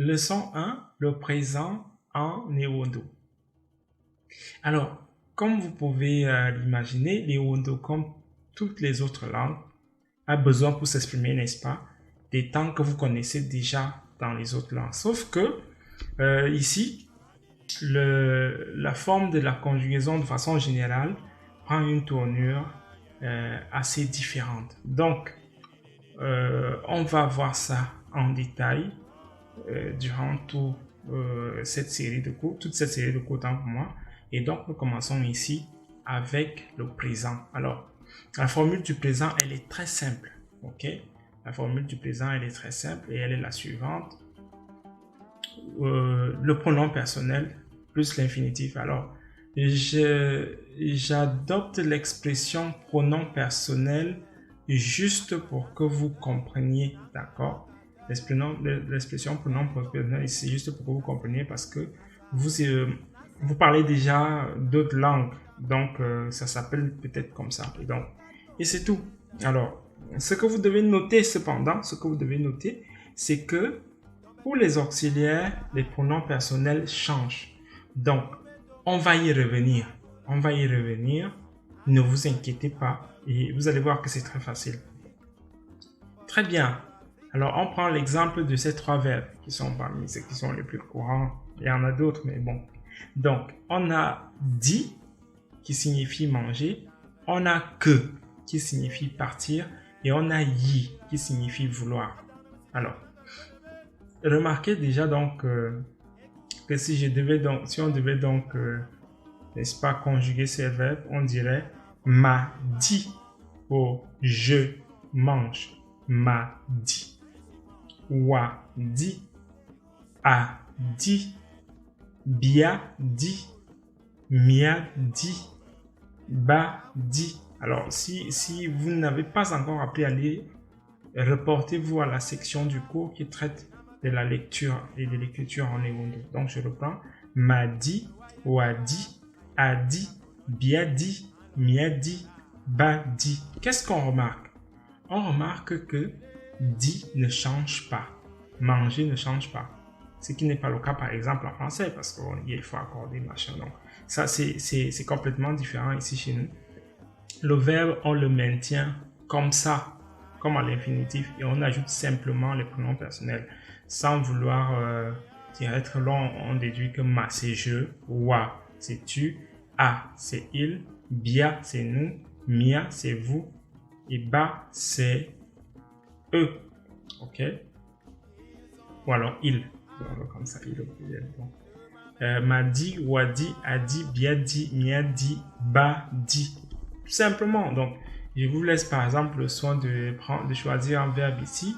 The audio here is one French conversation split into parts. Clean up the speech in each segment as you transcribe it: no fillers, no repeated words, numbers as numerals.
Leçon 1, le présent en néerlandais. Alors, comme vous pouvez l'imaginer, néerlandais, comme toutes les autres langues, a besoin pour s'exprimer, n'est-ce pas, des temps que vous connaissez déjà dans les autres langues. Sauf que ici, la forme de la conjugaison de façon générale prend une tournure assez différente. Donc, on va voir ça en détail durant toute cette série de cours, tant pour moi. Et donc, nous commençons ici avec le présent. Alors, la formule du présent, elle est très simple. Ok? La formule du présent, elle est très simple et elle est la suivante. Le pronom personnel plus l'infinitif. Alors, j'adopte l'expression pronom personnel juste pour que vous compreniez, d'accord? L'expression pronom personnel, c'est juste pour que vous compreniez parce que vous parlez déjà d'autres langues, donc ça s'appelle peut-être comme ça. Et c'est tout. Alors, ce que vous devez noter cependant, c'est que pour les auxiliaires, les pronoms personnels changent. Donc, on va y revenir. Ne vous inquiétez pas. Et vous allez voir que c'est très facile. Très bien. Alors, on prend l'exemple de ces trois verbes qui sont parmi ceux qui sont les plus courants. Il y en a d'autres, mais bon. Donc, on a dit qui signifie manger. On a que qui signifie partir. Et on a yi qui signifie vouloir. Alors, remarquez déjà donc que si on devait donc, n'est-ce pas, conjuguer ces verbes, on dirait m'a dit pour je mange, m'a dit, wa dit, a dit, bia dit, mia dit, ba dit. Alors si vous n'avez pas encore appris à lire, reportez-vous à la section du cours qui traite de la lecture et de l'écriture en néerlandais. Donc je reprends. M'a dit, wa dit, a dit, bia dit, mia dit, ba dit. Qu'est-ce qu'on remarque? On remarque que dit ne change pas. Manger ne change pas. Ce qui n'est pas le cas par exemple en français parce qu'il faut accorder machin. Donc ça c'est complètement différent ici chez nous. Le verbe on le maintient comme ça, comme à l'infinitif, et on ajoute simplement les pronoms personnels. Sans vouloir être long, on déduit que ma c'est je, wa c'est tu, a c'est il, bia c'est nous, mia c'est vous, et ba c'est eux. Ok? Ou alors il. Comme ça, il bon. M'a dit, wa dit, a dit, bia dit, mia dit, ba dit. Tout simplement. Donc, je vous laisse par exemple le soin de choisir un verbe ici.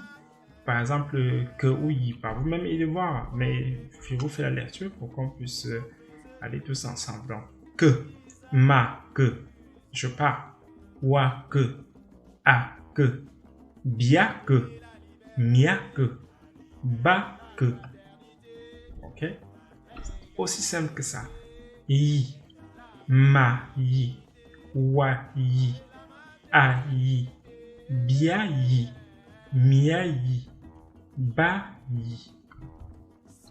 Par exemple, que ou y par vous-même et de voir. Mais je vous fais la lecture pour qu'on puisse aller tous ensemble. Donc, que, ma, que, je pars, wa, que, a, que, bia, que, mia, que, ba, que. Ok? Aussi simple que ça. Yi, ma, yi, wa, yi, a, yi, bia, yi, mia, yi, ba, yi.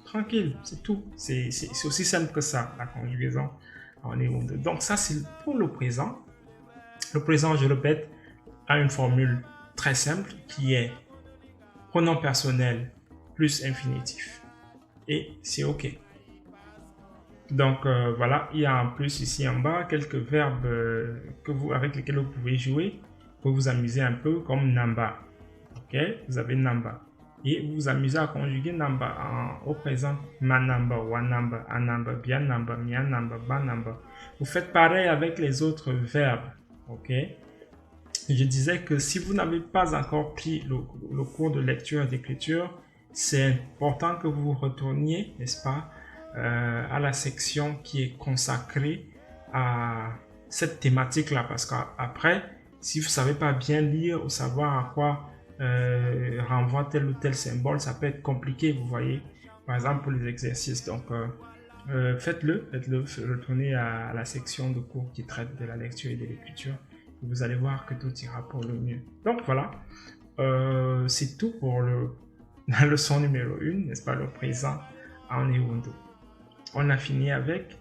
Tranquille, c'est tout. C'est aussi simple que ça, la conjugaison en néerlandais. Donc ça, c'est pour le présent. Le présent, je répète, a une formule très simple qui est pronom personnel plus infinitif. Et c'est OK. Donc voilà, il y a en plus ici en bas quelques verbes avec lesquels vous pouvez jouer pour vous amuser un peu, comme namba. Ok, vous avez namba. Et vous vous amusez à conjuguer namba au présent. Ma namba, wa namba, a namba, bien namba, mia namba, ba namba. Vous faites pareil avec les autres verbes. Ok. Je disais que si vous n'avez pas encore pris le cours de lecture et d'écriture, c'est important que vous retourniez, n'est-ce pas, à la section qui est consacrée à cette thématique-là. Parce qu'après, si vous ne savez pas bien lire ou savoir à quoi renvoie tel ou tel symbole, ça peut être compliqué, vous voyez. Par exemple, pour les exercices. Donc, faites-le, retournez à la section de cours qui traite de la lecture et de l'écriture. Vous allez voir que tout ira pour le mieux. Donc, voilà. C'est tout pour la leçon numéro 1, n'est-ce pas, le présent en Ubuntu. On a fini avec.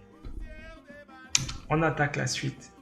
On attaque la suite.